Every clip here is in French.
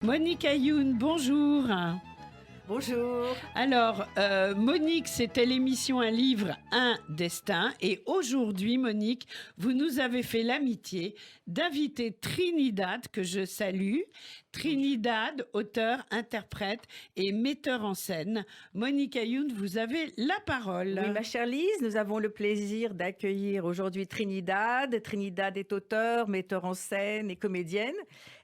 Monique Ayoun, bonjour. Bonjour. Alors, Monique, c'était l'émission Un livre, un destin. Et aujourd'hui, Monique, vous nous avez fait l'amitié d'inviter Trinidad, que je salue. Trinidad, auteur, interprète et metteur en scène. Monique Ayoun, vous avez la parole. Oui, ma chère Lise, nous avons le plaisir d'accueillir aujourd'hui Trinidad. Trinidad est auteure, metteur en scène et comédienne.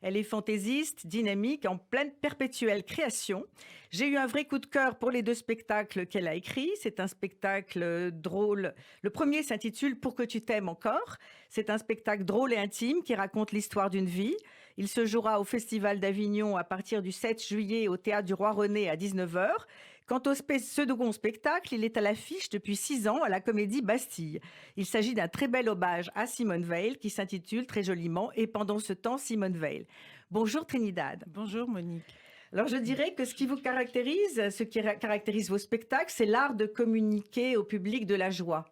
Elle est fantaisiste, dynamique, en pleine perpétuelle création. J'ai eu un vrai coup de cœur pour les deux spectacles qu'elle a écrits. C'est un spectacle drôle. Le premier s'intitule Pour que tu t'aimes encore. C'est un spectacle drôle et intime qui raconte l'histoire d'une vie. Il se jouera au Festival d'Avignon à partir du 7 juillet au Théâtre du Roi René à 19 h. Quant au second spectacle, il est à l'affiche depuis 6 ans à la Comédie Bastille. Il s'agit d'un très bel hommage à Simone Veil qui s'intitule très joliment « Et pendant ce temps, Simone Veil ». Bonjour Trinidad. Bonjour Monique. Alors je dirais que ce qui caractérise vos spectacles, c'est l'art de communiquer au public de la joie,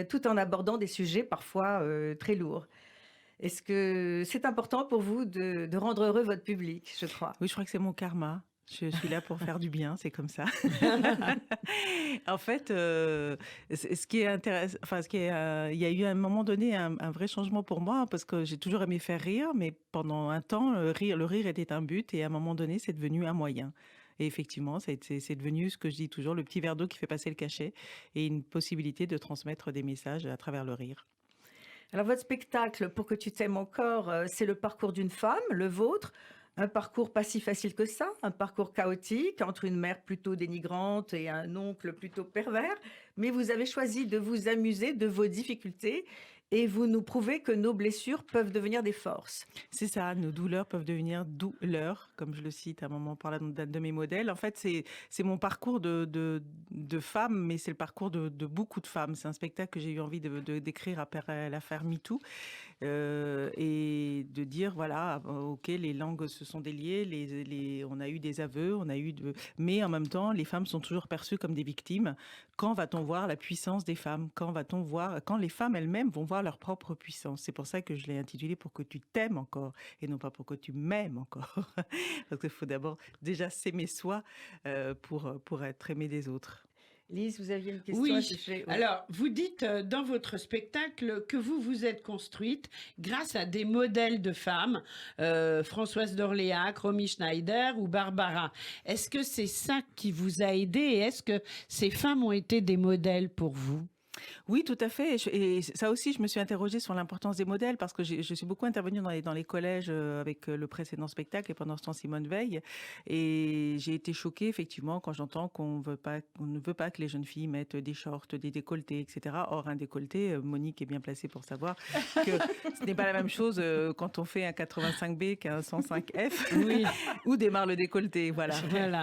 tout en abordant des sujets parfois très lourds. Est-ce que c'est important pour vous de rendre heureux votre public, je crois? Oui, je crois que c'est mon karma. Je suis là pour faire du bien, c'est comme ça. En fait, ce qui est intéressant, il y a eu à un moment donné un vrai changement pour moi parce que j'ai toujours aimé faire rire, mais pendant un temps, le rire était un but et à un moment donné, c'est devenu un moyen. Et effectivement, c'est devenu ce que je dis toujours, le petit verre d'eau qui fait passer le cachet et une possibilité de transmettre des messages à travers le rire. Alors votre spectacle, Pour que tu t'aimes encore, c'est le parcours d'une femme, le vôtre. Un parcours pas si facile que ça, un parcours chaotique entre une mère plutôt dénigrante et un oncle plutôt pervers. Mais vous avez choisi de vous amuser de vos difficultés et vous nous prouvez que nos blessures peuvent devenir des forces. C'est ça, nos douleurs peuvent devenir douleurs, comme je le cite à un moment par d'un de mes modèles. En fait, c'est mon parcours de femme, mais c'est le parcours de beaucoup de femmes. C'est un spectacle que j'ai eu envie d'écrire après l'affaire MeToo et de dire, voilà, ok, les langues se sont déliées, on a eu des aveux, mais en même temps, les femmes sont toujours perçues comme des victimes. Quand va-t-on voir la puissance des femmes? Quand les femmes elles-mêmes vont voir leur propre puissance? C'est pour ça que je l'ai intitulé Pour que tu t'aimes encore et non pas pour que tu m'aimes encore. Parce qu'il faut d'abord déjà s'aimer soi pour être aimé des autres. Lise, vous aviez une question Oui. à ce sujet? Oui. Alors, vous dites dans votre spectacle que vous vous êtes construite grâce à des modèles de femmes, Françoise d'Orléac, Romy Schneider ou Barbara. Est-ce que c'est ça qui vous a aidé et est-ce que ces femmes ont été des modèles pour vous? Oui, tout à fait. Et ça aussi, je me suis interrogée sur l'importance des modèles parce que je suis beaucoup intervenue dans les collèges avec le précédent spectacle et pendant ce temps Simone Veil. Et j'ai été choquée effectivement quand j'entends qu'on ne veut pas que les jeunes filles mettent des shorts, des décolletés, etc. Or, un décolleté, Monique est bien placée pour savoir que ce n'est pas la même chose quand on fait un 85B qu'un 105F Oui. où démarre le décolleté. Voilà.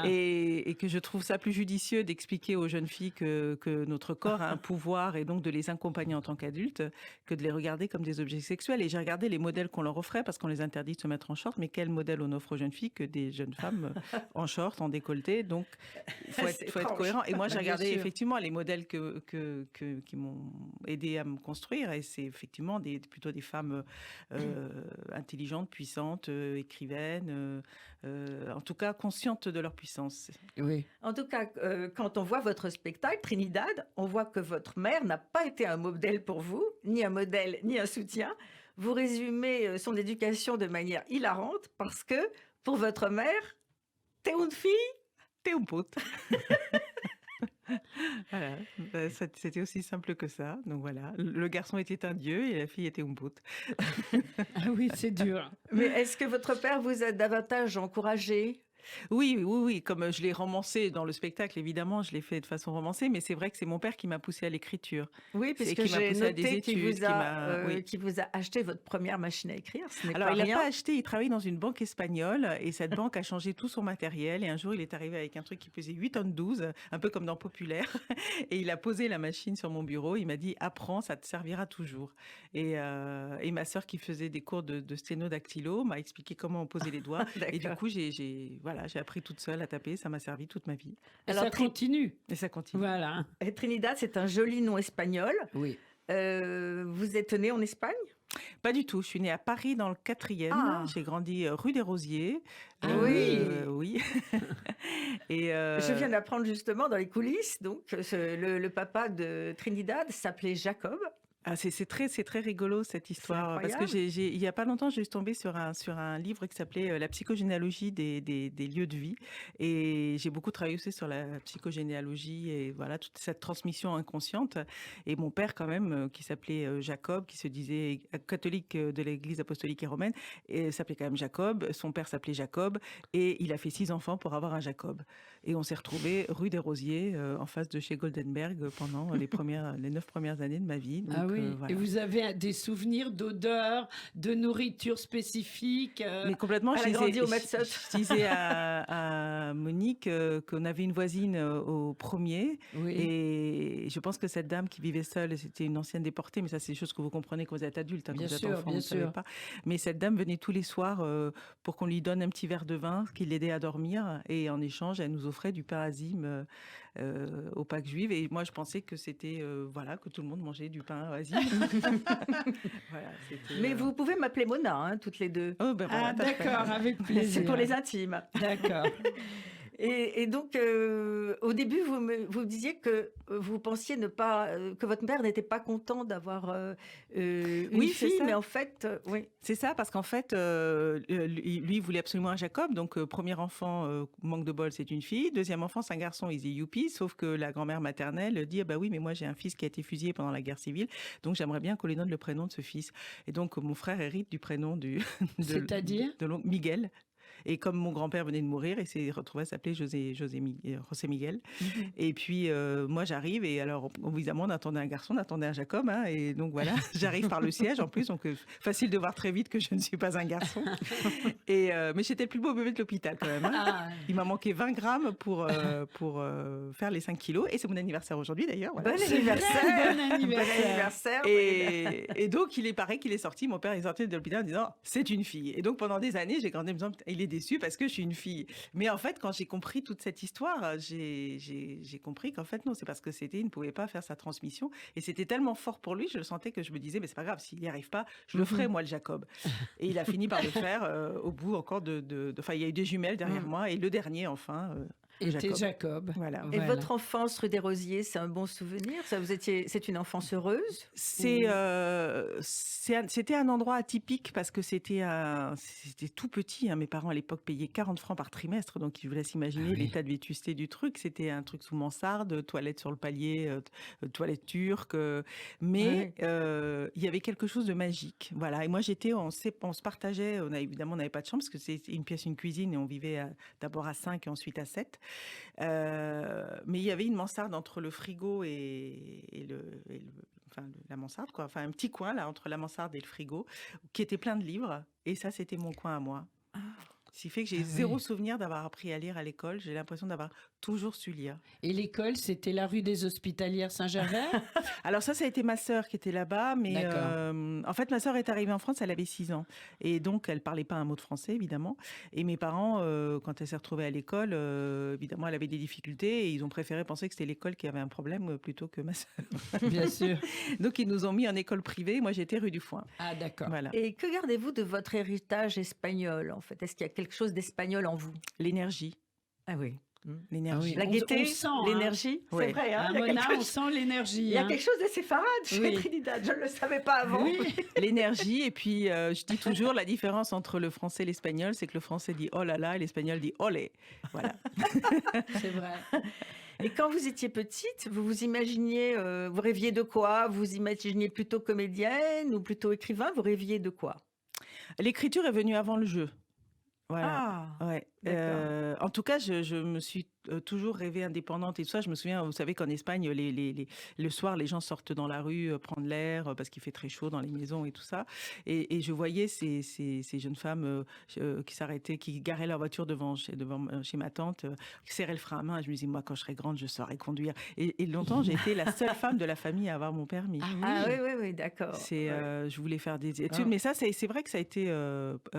Et que je trouve ça plus judicieux d'expliquer aux jeunes filles que notre corps a un pouvoir et donc de les accompagner en tant qu'adultes que de les regarder comme des objets sexuels. Et j'ai regardé les modèles qu'on leur offrait parce qu'on les interdit de se mettre en short. Mais quel modèle on offre aux jeunes filles que des jeunes femmes en short, en décolleté? Donc, il faut être cohérent. Et moi, j'ai regardé effectivement les modèles qui m'ont aidé à me construire. Et c'est effectivement plutôt des femmes intelligentes, puissantes, écrivaines, en tout cas conscientes de leur puissance. Oui. En tout cas, quand on voit votre spectacle, Trinidad, on voit que votre mère n'a pas été un modèle pour vous, ni un modèle, ni un soutien. Vous résumez son éducation de manière hilarante parce que, pour votre mère, t'es une fille, t'es un pote. Voilà, c'était aussi simple que ça. Donc voilà, le garçon était un dieu et la fille était une pote. Ah oui, c'est dur. Mais est-ce que votre père vous a davantage encouragé? Oui. Comme je l'ai romancé dans le spectacle, évidemment, je l'ai fait de façon romancée, mais c'est vrai que c'est mon père qui m'a poussé à l'écriture. Oui, puisque j'ai noté qu'il vous a acheté votre première machine à écrire. Alors, il n'a pas acheté, il travaillait dans une banque espagnole et cette banque a changé tout son matériel. Et un jour, il est arrivé avec un truc qui pesait 8 tonnes 12, un peu comme dans Populaire. Et il a posé la machine sur mon bureau. Il m'a dit, apprends, ça te servira toujours. Et ma sœur qui faisait des cours de sténodactylo m'a expliqué comment on posait les doigts. Et du coup, j'ai appris toute seule à taper, ça m'a servi toute ma vie. Alors, ça continue. Et ça continue. Voilà. Et Trinidad, c'est un joli nom espagnol. Oui. Vous êtes né en Espagne? Pas du tout. Je suis née à Paris dans le 4e. Ah. J'ai grandi rue des Rosiers. Ah oui. Oui. Et Je viens d'apprendre justement dans les coulisses, donc le papa de Trinidad s'appelait Jacob. Ah, c'est très rigolo cette histoire parce que incroyable. il y a pas longtemps, je suis tombée sur un livre qui s'appelait La psychogénéalogie des lieux de vie et j'ai beaucoup travaillé aussi sur la psychogénéalogie et voilà toute cette transmission inconsciente et mon père quand même qui s'appelait Jacob, qui se disait catholique de l'Église apostolique et romaine et s'appelait quand même Jacob, son père s'appelait Jacob et il a fait 6 enfants pour avoir un Jacob et on s'est retrouvés rue des Rosiers en face de chez Goldenberg pendant les 9 premières années de ma vie. Donc, Ah oui. voilà. Et vous avez des souvenirs d'odeur, de nourriture spécifique Mais complètement, Elle a grandi au Matsot. je disais à Monique qu'on avait une voisine au premier Oui. et je pense que cette dame qui vivait seule, c'était une ancienne déportée, mais ça c'est des choses que vous comprenez quand vous êtes adulte, hein, Bien quand vous êtes sûr, enfant, bien vous ne savez sûr. pas. Mais cette dame venait tous les soirs pour qu'on lui donne un petit verre de vin qui l'aidait à dormir et en échange, elle nous offrait du pain azim aux Pâques juives et moi je pensais que c'était voilà que tout le monde mangeait du pain azim. Voilà, c'était, Mais vous pouvez m'appeler Mona, hein, toutes les deux. Oh, ben voilà, Ah d'accord, avec plaisir. C'est pour les intimes. D'accord. Et donc, au début, vous me disiez que vous pensiez ne pas, que votre père n'était pas content d'avoir une Oui, c'est fille, ça. mais en fait, oui. C'est ça, parce qu'en fait, lui, il voulait absolument un Jacob. Donc, premier enfant, manque de bol, c'est une fille. Deuxième enfant, c'est un garçon, il dit youpi. Sauf que la grand-mère maternelle dit, ah bah oui, mais moi, j'ai un fils qui a été fusillé pendant la guerre civile. Donc, j'aimerais bien qu'on lui donne le prénom de ce fils. Et donc, mon frère hérite du prénom C'est-à-dire de l'oncle Miguel. Et comme mon grand-père venait de mourir, il s'est retrouvé à s'appeler José Miguel. Et puis, moi, j'arrive. Et alors, évidemment, on attendait un garçon, on attendait un Jacob. Hein, et donc, voilà, j'arrive par le siège. En plus, donc, facile de voir très vite que je ne suis pas un garçon. Mais j'étais le plus beau bébé de l'hôpital, quand même. Hein. Ah, Il m'a manqué 20 grammes pour faire les 5 kilos. Et c'est mon anniversaire aujourd'hui, d'ailleurs. Voilà. Bon c'est anniversaire. vrai, bon Bon anniversaire. anniversaire. Et donc, il est pareil qu'il est sorti. Mon père est sorti de l'hôpital en disant c'est une fille. Et donc, pendant des années, j'ai grandi en me disant il est déçu parce que je suis une fille. Mais en fait, quand j'ai compris toute cette histoire, j'ai compris qu'en fait, non, c'est parce que il ne pouvait pas faire sa transmission. Et c'était tellement fort pour lui, je le sentais que je me disais mais c'est pas grave, s'il n'y arrive pas, je le ferai, moi, le Jacob. Et il a fini par le faire au bout encore enfin, il y a eu des jumelles derrière moi. Et le dernier, enfin. Était Jacob. Voilà. Et votre enfance rue des Rosiers, c'est un bon souvenir? C'est une enfance heureuse? C'était un endroit atypique parce que c'était tout petit. Hein. Mes parents à l'époque payaient 40 francs par trimestre, donc je vous laisse imaginer Ah oui. l'état de vétusté du truc. C'était un truc sous mansarde, toilette sur le palier, toilette turque. Mais il y avait quelque chose de magique. Voilà. Et moi on se partageait. Évidemment, on n'avait pas de chambre parce que c'est une pièce, une cuisine et on vivait d'abord à 5 et ensuite à 7. Mais il y avait une mansarde entre le frigo et la mansarde, quoi. Enfin, un petit coin là entre la mansarde et le frigo qui était plein de livres. Et ça, c'était mon coin à moi. Ce qui fait que j'ai zéro souvenir d'avoir appris à lire à l'école. J'ai l'impression d'avoir toujours su lire. Et l'école, c'était la rue des Hospitalières Saint-Gervais? Alors ça a été ma sœur qui était là-bas. Mais en fait, ma sœur est arrivée en France, elle avait 6 ans. Et donc, elle parlait pas un mot de français, évidemment. Et mes parents, quand elle s'est retrouvée à l'école, évidemment, elle avait des difficultés. Et ils ont préféré penser que c'était l'école qui avait un problème plutôt que ma sœur. Bien sûr. Donc, ils nous ont mis en école privée. Moi, j'étais rue du Foin. Ah d'accord. Voilà. Et que gardez-vous de votre héritage espagnol, en fait? Est-ce qu'il y a quelque chose d'espagnol en vous? L'énergie. Ah oui. L'énergie. Ah oui. La gaieté, On sent, hein. l'énergie, Ouais. c'est vrai. Hein, À il y a Mona, quelque on chose- sent l'énergie. il y a hein. quelque chose de séfarade chez Oui. Trinidad. Je ne le savais pas avant. Oui. L'énergie. Et puis, je dis toujours, la différence entre le français et l'espagnol, c'est que le français dit oh là là et l'espagnol dit olé. Voilà. C'est vrai. Et quand vous étiez petite, vous vous imaginiez, vous rêviez de quoi? Vous imaginiez plutôt comédienne ou plutôt écrivain? Vous rêviez de quoi? L'écriture est venue avant le jeu. Voilà. Ah, Ouais. d'accord. En tout cas, je me suis toujours rêvée indépendante et tout ça. Je me souviens, vous savez qu'en Espagne, le soir, les gens sortent dans la rue prendre l'air parce qu'il fait très chaud dans les maisons et tout ça. Et je voyais ces jeunes femmes qui s'arrêtaient, qui garaient leur voiture devant chez ma tante, qui serraient le frein à main. Et je me disais, moi, quand je serai grande, je saurai conduire. Et longtemps, j'ai été la seule femme de la famille à avoir mon permis. Ah oui. Ah oui, oui, oui, d'accord. Ouais. Je voulais faire des études, Ah. mais ça, c'est vrai que ça a été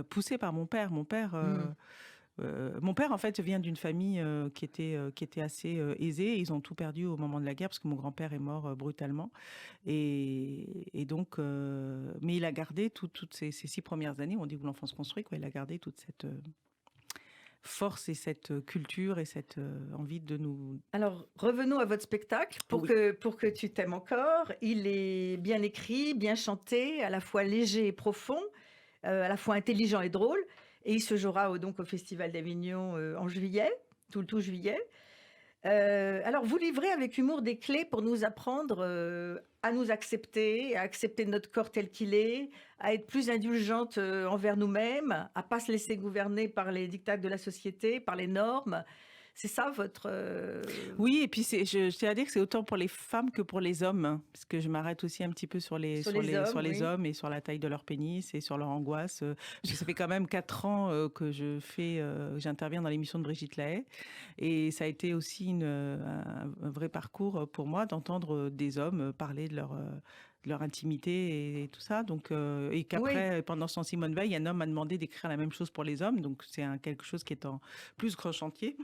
poussé par mon père. Mon père, Mon père, en fait, vient d'une famille qui était assez aisée. Ils ont tout perdu au moment de la guerre parce que mon grand-père est mort brutalement. Et donc, mais il a gardé toutes ces 6 premières années. On dit où l'enfant se construit, quoi. Il a gardé toute cette force et cette culture et cette envie de nous... Alors, revenons à votre spectacle pour que tu t'aimes encore. Il est bien écrit, bien chanté, à la fois léger et profond, à la fois intelligent et drôle. Et il se jouera donc au Festival d'Avignon en juillet, tout juillet. Alors, vous livrez avec humour des clés pour nous apprendre à nous accepter, à accepter notre corps tel qu'il est, à être plus indulgente envers nous-mêmes, à pas se laisser gouverner par les dictats de la société, par les normes. C'est ça votre... Oui, et puis je tiens à dire que c'est autant pour les femmes que pour les hommes, hein, parce que je m'arrête aussi un petit peu sur les hommes et sur la taille de leur pénis et sur leur angoisse. Parce que ça fait quand même 4 ans que j'interviens dans l'émission de Brigitte Lahaie, et ça a été aussi un vrai parcours pour moi d'entendre des hommes parler de leur intimité et tout ça. Donc, et qu'après, pendant son Simone Veil, un homme m'a demandé d'écrire la même chose pour les hommes. Donc, c'est quelque chose qui est en plus grand chantier.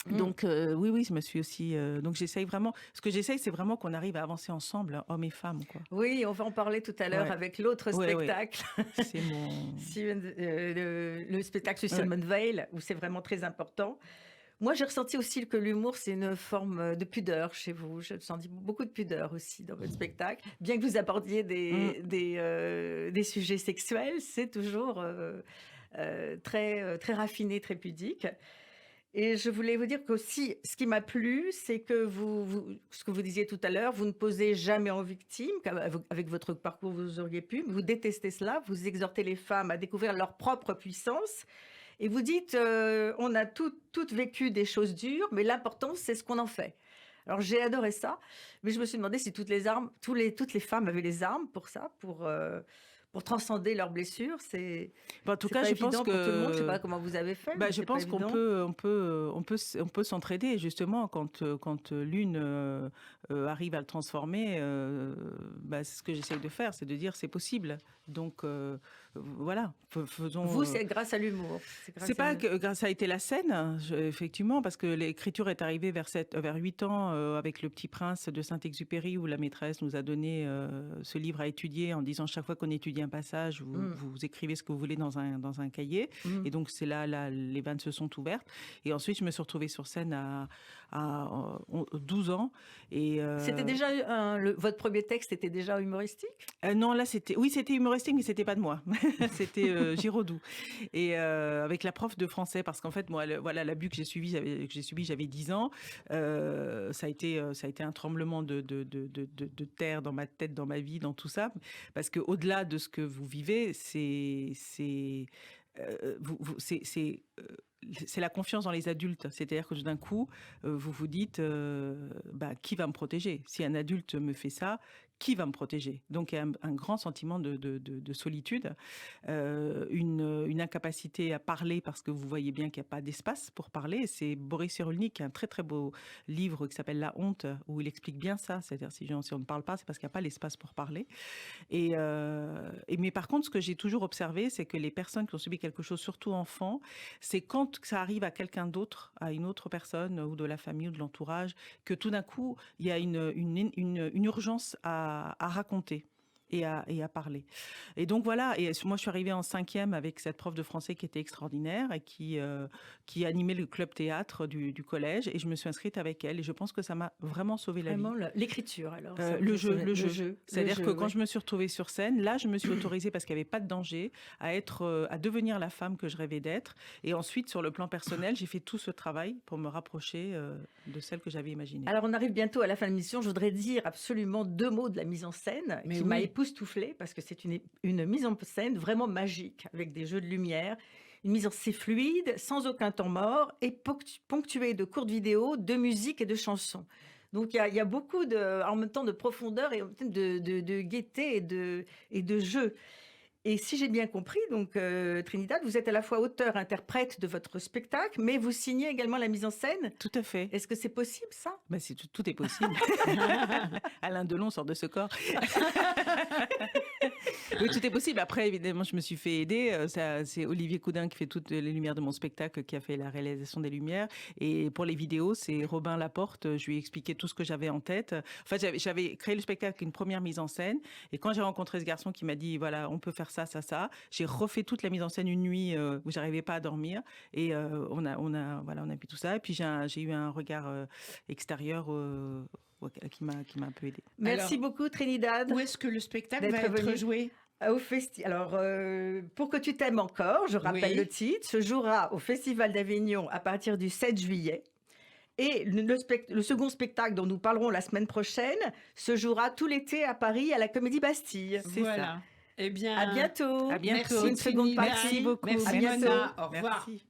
Donc oui, je me suis aussi. Donc j'essaye vraiment. Ce que j'essaye, c'est vraiment qu'on arrive à avancer ensemble, hommes et femmes, quoi. Oui, on va en parler tout à l'heure avec l'autre spectacle. C'est le spectacle sur Simone Veil, où c'est vraiment très important. Moi, j'ai ressenti aussi que l'humour, c'est une forme de pudeur chez vous. J'ai senti beaucoup de pudeur aussi dans votre spectacle. Bien que vous abordiez des sujets sexuels, c'est toujours très, très raffiné, très pudique. Et je voulais vous dire qu'aussi, ce qui m'a plu, c'est que ce que vous disiez tout à l'heure, vous ne posez jamais en victime. Avec votre parcours, vous auriez pu. Vous détestez cela. Vous exhortez les femmes à découvrir leur propre puissance. Et vous dites, on a toutes vécu des choses dures, mais l'important, c'est ce qu'on en fait. Alors, j'ai adoré ça. Mais je me suis demandé si toutes les femmes avaient les armes pour ça, pour transcender leurs blessures. En tout cas, je pense que pour tout le monde. Je sais pas comment vous avez fait. Je pense qu'on peut s'entraider, justement, quand l'une arrive à le transformer. C'est ce que j'essaye de faire, c'est de dire c'est possible. Donc voilà, faisons. Vous, c'est grâce à l'humour. C'est pas que grâce à été la scène, effectivement, parce que l'écriture est arrivée vers 8 ans avec Le Petit Prince de Saint-Exupéry, où la maîtresse nous a donné ce livre à étudier en disant chaque fois qu'on étudie un passage, vous écrivez ce que vous voulez dans un cahier. Et donc c'est là, les vannes se sont ouvertes. Et ensuite, je me suis retrouvée sur scène à 12 ans. Et c'était déjà votre premier texte était déjà humoristique? Non, là c'était humoristique, mais c'était pas de moi. C'était Giraudoux. Et avec la prof de français, parce qu'en fait, moi, l'abus que j'ai subi, j'avais 10 ans. Ça a été un tremblement de terre dans ma tête, dans ma vie, dans tout ça, parce que au-delà de ce que vous vivez, c'est la confiance dans les adultes. C'est-à-dire que d'un coup, vous vous dites, qui va me protéger? Si un adulte me fait ça, qui va me protéger? Donc il y a un grand sentiment de solitude, une incapacité à parler parce que vous voyez bien qu'il n'y a pas d'espace pour parler. C'est Boris Cyrulnik qui a un très très beau livre qui s'appelle La honte, où il explique bien ça. C'est-à-dire si on ne parle pas, c'est parce qu'il n'y a pas l'espace pour parler. Mais par contre, ce que j'ai toujours observé, c'est que les personnes qui ont subi quelque chose, surtout enfants, c'est quand ça arrive à quelqu'un d'autre, à une autre personne ou de la famille ou de l'entourage, que tout d'un coup, il y a une urgence à raconter et à parler. Et donc voilà, et moi je suis arrivée en 5e avec cette prof de français qui était extraordinaire et qui animait le club théâtre du collège, et je me suis inscrite avec elle, et je pense que ça m'a vraiment sauvé la vie. Vraiment l'écriture alors. Le jeu. C'est-à-dire que quand je me suis retrouvée sur scène, là je me suis autorisée, parce qu'il n'y avait pas de danger, à devenir la femme que je rêvais d'être. Et ensuite, sur le plan personnel, j'ai fait tout ce travail pour me rapprocher de celle que j'avais imaginée. Alors on arrive bientôt à la fin de l'émission. Je voudrais dire absolument 2 mots de la mise en scène qui m'a époustouflée, parce que c'est une mise en scène vraiment magique, avec des jeux de lumière, une mise en scène fluide, sans aucun temps mort, et ponctuée de courtes vidéos, de musique et de chansons. Donc il y a beaucoup en même temps de profondeur et de gaieté et de jeu. Et si j'ai bien compris, donc Trinidad, vous êtes à la fois auteur-interprète de votre spectacle, mais vous signez également la mise en scène. Tout à fait. Est-ce que c'est possible, ça? Tout est possible. Alain Delon sort de ce corps. Oui, tout est possible. Après, évidemment, je me suis fait aider. C'est Olivier Coudin qui fait toutes les lumières de mon spectacle, qui a fait la réalisation des lumières. Et pour les vidéos, c'est Robin Laporte. Je lui ai expliqué tout ce que j'avais en tête. En fait, j'avais créé le spectacle avec une première mise en scène. Et quand j'ai rencontré ce garçon qui m'a dit, voilà, on peut faire ça, ça, ça, j'ai refait toute la mise en scène une nuit où j'arrivais pas à dormir. Et on a vu tout ça. Et puis j'ai eu un regard extérieur qui m'a un peu aidé. Merci beaucoup Trinidad. Où est-ce que le spectacle va D'être être venue. joué? Alors, pour que tu t'aimes encore, je rappelle Oui. le titre, se jouera au Festival d'Avignon à partir du 7 juillet. Et le second spectacle dont nous parlerons la semaine prochaine se jouera tout l'été à Paris à la Comédie Bastille. C'est voilà. Eh bien, À bientôt. À bientôt. Merci Une seconde Trinidad. partie. Merci beaucoup. Merci À bientôt. Mona. Au revoir. Merci.